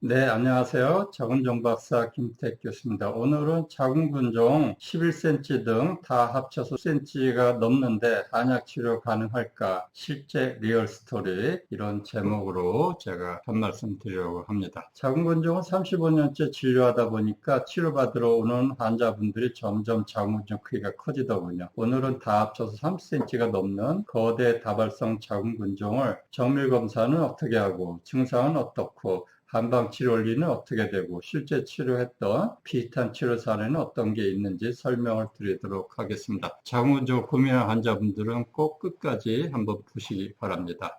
네, 안녕하세요. 자궁종 박사 김택 교수입니다. 오늘은 자궁근종 11cm 등 다 합쳐서 10cm가 넘는데 한약 치료 가능할까? 실제 리얼 스토리 이런 제목으로 제가 한 말씀 드리려고 합니다. 자궁근종은 35년째 진료하다 보니까 치료받으러 오는 환자분들이 점점 자궁근종 크기가 커지더군요. 오늘은 다 합쳐서 30cm가 넘는 거대 다발성 자궁근종을 정밀 검사는 어떻게 하고 증상은 어떻고 한방 치료원리는 어떻게 되고 실제 치료했던 비슷한 치료 사례는 어떤 게 있는지 설명을 드리도록 하겠습니다. 자궁근종 고민한 환자분들은 꼭 끝까지 한번 보시기 바랍니다.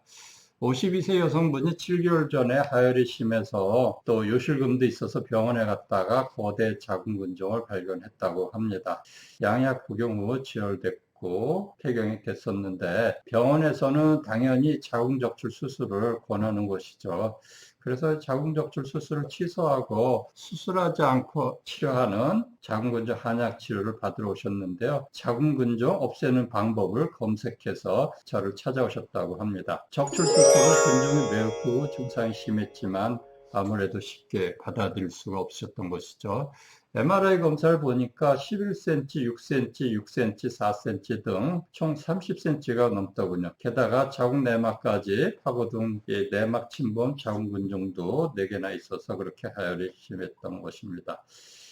52세 여성분이 7개월 전에 하혈이 심해서 또 요실금도 있어서 병원에 갔다가 거대 자궁근종을 발견했다고 합니다. 양약 복용 후 지혈됐고 폐경이 됐었는데 병원에서는 당연히 자궁적출 수술을 권하는 것이죠. 그래서 자궁적출 수술을 취소하고 수술하지 않고 치료하는 자궁근종 한약 치료를 받으러 오셨는데요. 자궁근종 없애는 방법을 검색해서 저를 찾아오셨다고 합니다. 적출 수술은 근종이 매우 크고 증상이 심했지만 아무래도 쉽게 받아들일 수가 없었던 것이죠. MRI 검사를 보니까 11cm, 6cm, 6cm, 4cm 등 총 30cm가 넘더군요. 게다가 자궁 내막까지 파고든 내막 침범 자궁근종도 4개나 있어서 그렇게 하혈이 심했던 것입니다.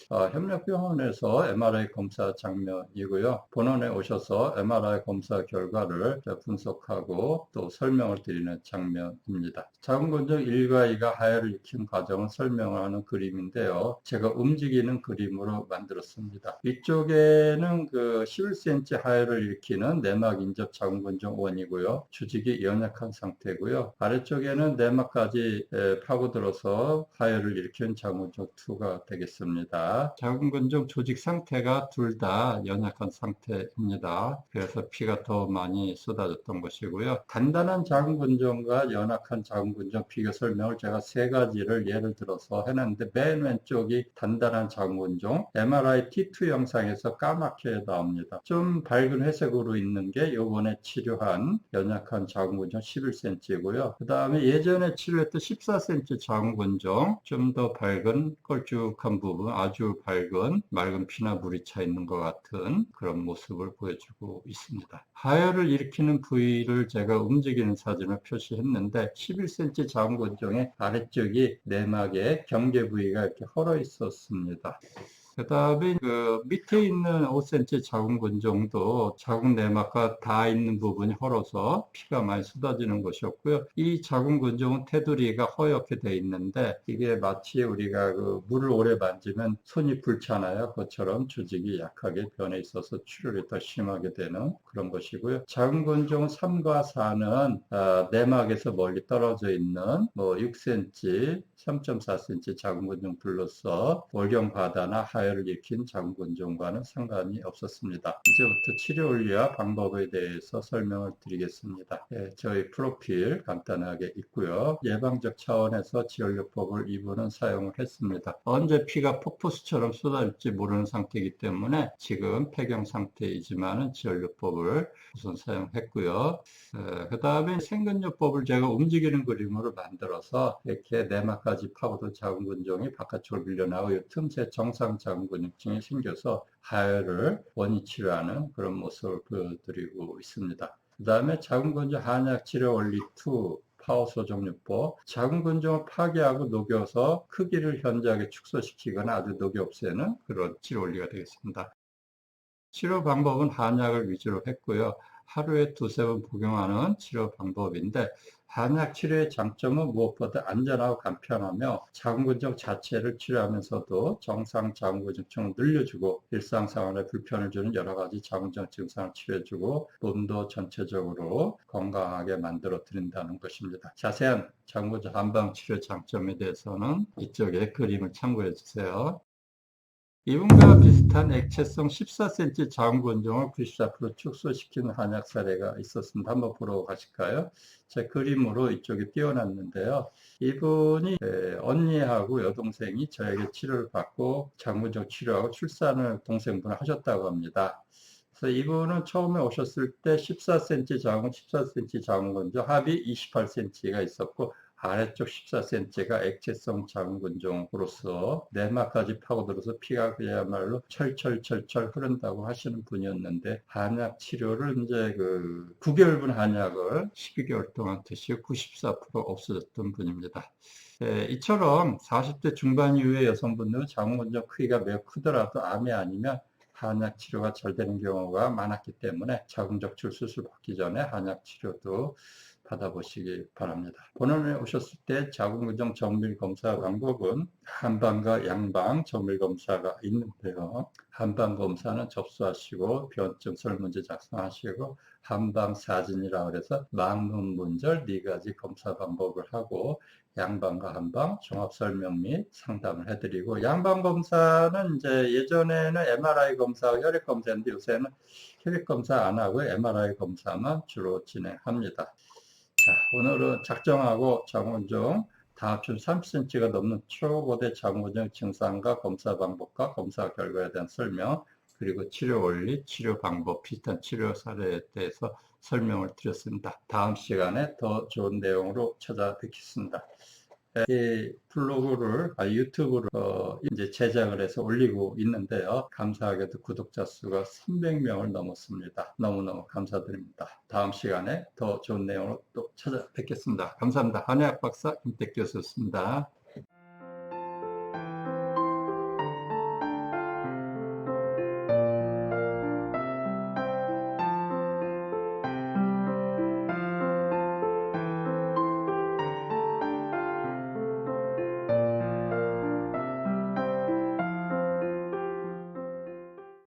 협력병원에서 MRI 검사 장면이고요. 본원에 오셔서 MRI 검사 결과를 분석하고 또 설명을 드리는 장면입니다. 자궁근종 1과 2가 하혈을 익힌 과정을 설명하는 그림인데요. 제가 움직이는 그림으로 만들었습니다. 이쪽에는 그 11cm 하혈을 일으키는 내막 인접 자궁근종 1이고요. 주직이 연약한 상태고요. 아래쪽에는 내막까지 파고들어서 하혈을 일으킨 자궁근종 2가 되겠습니다. 자궁근종 조직 상태가 둘 다 연약한 상태입니다. 그래서 피가 더 많이 쏟아졌던 것이고요. 단단한 자궁근종과 연약한 자궁근종 비교 설명을 제가 세 가지를 예를 들어서 해놨는데 맨 왼쪽이 단단한 자궁근종 MRI T2 영상에서 까맣게 나옵니다. 좀 밝은 회색으로 있는 게 요번에 치료한 연약한 자궁근종 11cm고요. 그 다음에 예전에 치료했던 14cm 자궁근종 좀 더 밝은 걸쭉한 부분 아주 밝은 맑은 피나 물이 차 있는 것 같은 그런 모습을 보여주고 있습니다. 하혈을 일으키는 부위를 제가 움직이는 사진을 표시했는데 11cm 자궁근종의 아래쪽이 내막의 경계 부위가 이렇게 헐어 있었습니다. 그 다음에 그 밑에 있는 5cm 자궁근종도 자궁 내막과 닿아 있는 부분이 헐어서 피가 많이 쏟아지는 것이었고요. 이 자궁근종은 테두리가 허옇게 돼 있는데 이게 마치 우리가 그 물을 오래 만지면 손이 불잖아요. 그것처럼 조직이 약하게 변해 있어서 출혈이 더 심하게 되는 그런 것이고요. 자궁근종 3과 4는 내막에서 멀리 떨어져 있는 뭐 6cm, 3.4cm 자궁근종 둘러서 월경 바다나 하혈을 일으킨 자궁근종과는 상관이 없었습니다. 이제부터 치료 원리와 방법에 대해서 설명을 드리겠습니다. 저희 프로필 간단하게 있고요. 예방적 차원에서 지혈요법을 이분은 사용을 했습니다. 언제 피가 폭포수처럼 쏟아질지 모르는 상태이기 때문에 지금 폐경 상태이지만 지혈요법을 우선 사용했고요. 그 다음에 생근요법을 제가 움직이는 그림으로 만들어서 이렇게 내막까지 파고든 자궁근종이 바깥쪽으로 밀려나고 이 틈새 정상 자궁근육증이 생겨서 하혈을 원위 치료하는 그런 모습을 보여드리고 있습니다. 그 다음에 자궁근종 한약 치료 원리 2 파워 소정요법, 자궁근종을 파괴하고 녹여서 크기를 현저하게 축소시키거나 아주 녹여 없애는 그런 치료 원리가 되겠습니다. 치료 방법은 한약을 위주로 했고요. 하루에 두세 번 복용하는 치료 방법인데 한약 치료의 장점은 무엇보다 안전하고 간편하며 자궁근종 자체를 치료하면서도 정상 자궁근종층을 늘려주고 일상생활에 불편을 주는 여러 가지 자궁근종 증상을 치료해주고 몸도 전체적으로 건강하게 만들어 드린다는 것입니다. 자세한 자궁근종 한방 치료 장점에 대해서는 이쪽에 그림을 참고해 주세요. 이분과 비슷한 액체성 14cm 자궁근종을 94% 축소시킨 한약 사례가 있었습니다. 한번 보러 가실까요? 제 그림으로 이쪽에 띄워놨는데요. 이분이 언니하고 여동생이 저에게 치료를 받고 자궁근종 치료하고 출산을 동생분을 하셨다고 합니다. 그래서 이분은 처음에 오셨을 때 14cm 자궁, 14cm 자궁근종 합이 28cm가 있었고 아래쪽 14cm가 액체성 자궁근종으로서 내막까지 파고들어서 피가 그야말로 철철철철 흐른다고 하시는 분이었는데, 한약 치료를 이제 9개월분 한약을 12개월 동안 드시고 94% 없어졌던 분입니다. 이처럼 40대 중반 이후의 여성분들은 자궁근종 크기가 매우 크더라도 암이 아니면 한약 치료가 잘 되는 경우가 많았기 때문에 자궁적출 수술 받기 전에 한약 치료도 받아보시기 바랍니다. 본원에 오셨을 때 자궁근종 정밀 검사 방법은 한방과 양방 정밀 검사가 있는데요. 한방 검사는 접수하시고 변증 설문지 작성하시고, 한방 사진이라 그래서 망문 문절 4가지 검사 방법을 하고, 양방과 한방 종합 설명 및 상담을 해드리고, 양방 검사는 이제 예전에는 MRI 검사, 혈액 검사인데 요새는 혈액 검사 안 하고 MRI 검사만 주로 진행합니다. 자, 오늘은 작정하고 자궁근종 다 합치면 30cm가 넘는 초고대 자궁근종 증상과 검사 방법과 검사 결과에 대한 설명, 그리고 치료 원리, 치료 방법, 비슷한 치료 사례에 대해서 설명을 드렸습니다. 다음 시간에 더 좋은 내용으로 찾아뵙겠습니다. 이 블로그를 유튜브로 이제 제작을 해서 올리고 있는데요. 감사하게도 구독자 수가 300명을 넘었습니다. 너무너무 감사드립니다. 다음 시간에 더 좋은 내용으로 또 찾아뵙겠습니다. 감사합니다. 한의학 박사 김택 교수였습니다.